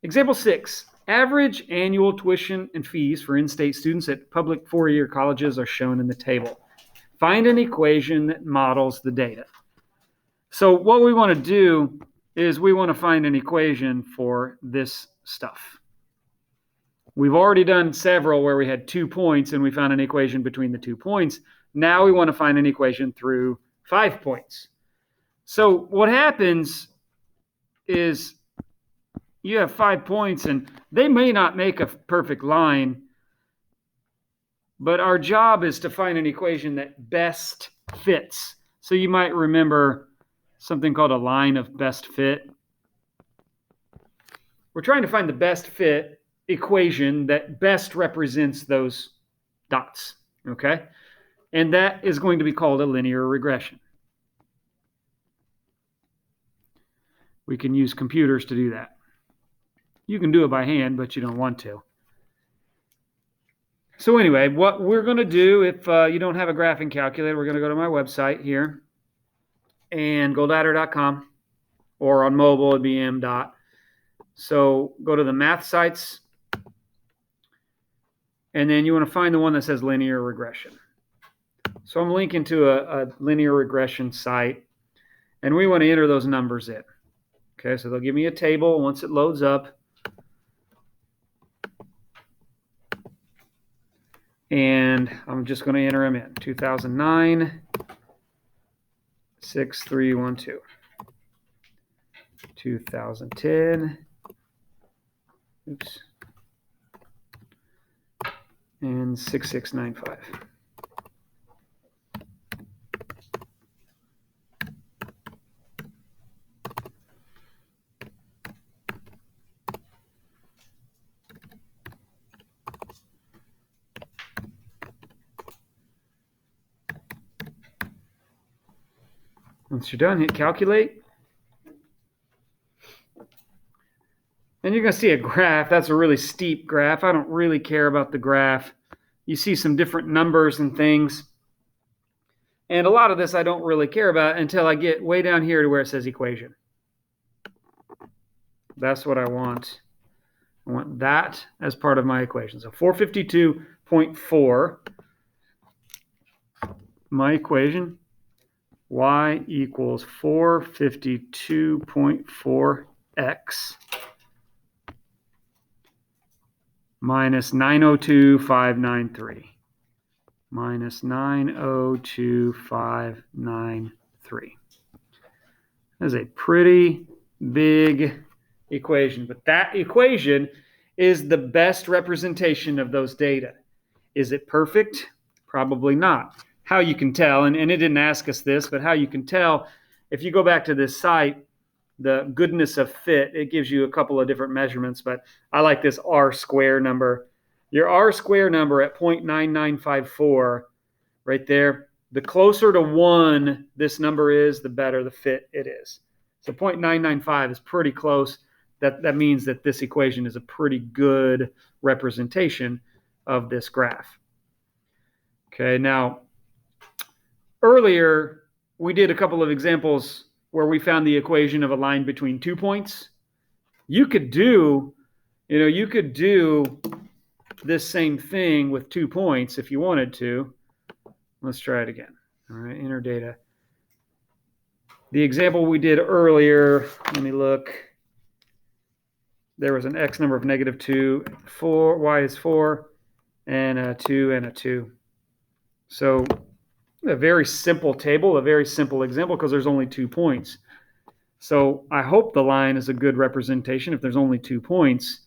Example 6. Average annual tuition and fees for in-state students at public four-year colleges are shown in the table. Find an equation that models the data. So what we want to do is we want to find an equation for this stuff. We've already done several where we had 2 points and we found an equation between the 2 points. Now we want to find an equation through 5 points. So what happens is you have 5 points and they may not make a perfect line, but our job is to find an equation that best fits. So you might remember something called a line of best fit. We're trying to find the best fit equation that best represents those dots, okay? And that is going to be called a linear regression. We can use computers to do that. You can do it by hand, but you don't want to. So anyway, what we're going to do, if you don't have a graphing calculator, we're going to go to my website here, and goldadder.com, or on mobile, it'd be m. So go to the math sites, and then you want to find the one that says linear regression. So I'm linking to a linear regression site, and we want to enter those numbers in. Okay, so they'll give me a table once it loads up. And I'm just going to enter them in. 2009, 6312. 2010, oops, and 6695. Once you're done, hit calculate. And you're going to see a graph. That's a really steep graph. I don't really care about the graph. You see some different numbers and things. And a lot of this I don't really care about until I get way down here to where it says equation. That's what I want. I want that as part of my equation. So 452.4, my equation, y equals 452.4x minus 902,593. Minus 902,593. That's a pretty big equation, but that equation is the best representation of those data. Is it perfect? Probably not. How you can tell, and it didn't ask us this, but how you can tell, if you go back to this site, the goodness of fit, it gives you a couple of different measurements, but I like this R square number. Your R square number at 0.9954 right there, the closer to 1 this number is, the better the fit it is. So 0.995 is pretty close. That means that this equation is a pretty good representation of this graph. Okay, now earlier we did a couple of examples where we found the equation of a line between 2 points. You could do this same thing with 2 points if you wanted to. Let's try it again. All right, enter data. The example we did earlier, let me look. There was an x number of -2, 4, y is 4, and a 2 and a 2. So a very simple table, a very simple example because there's only 2 points. So I hope the line is a good representation if there's only 2 points.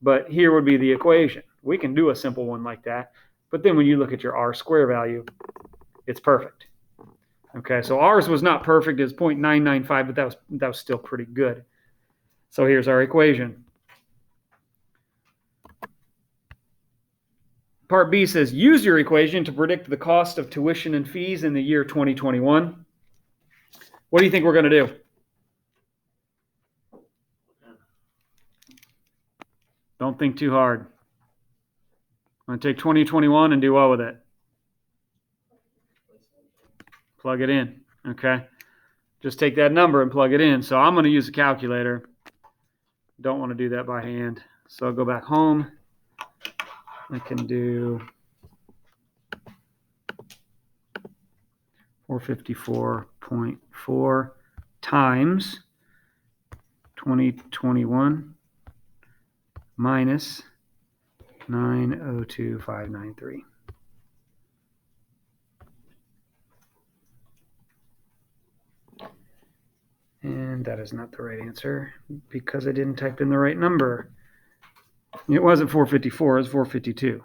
But here would be the equation. We can do a simple one like that. But then when you look at your R square value, it's perfect. Okay, so ours was not perfect. It was 0.995, but that was still pretty good. So here's our equation. Part B says, use your equation to predict the cost of tuition and fees in the year 2021. What do you think we're going to do? Don't think too hard. I'm going to take 2021 and do what with it? Plug it in, okay? Just take that number and plug it in. So I'm going to use a calculator. Don't want to do that by hand. So I'll go back home. I can do 454.4 times 2021 minus 902,593. And that is not the right answer because I didn't type in the right number. It wasn't 454, it was 452.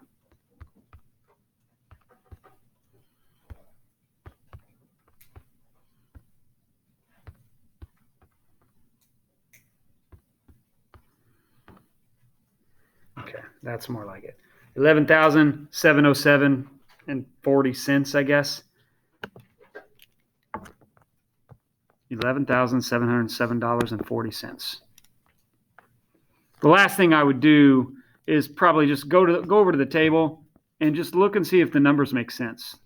Okay, that's more like it. 11,707 and 40 cents, I guess. $11,707.40. The last thing I would do is probably just go over to the table and just look and see if the numbers make sense.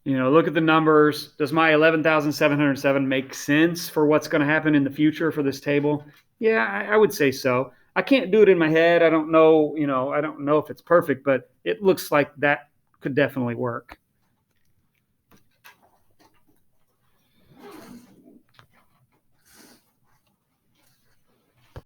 Look at the numbers. Does my 11,707 make sense for what's going to happen in the future for this table? Yeah, I would say so. I can't do it in my head. I don't know, I don't know if it's perfect, but it looks like that could definitely work.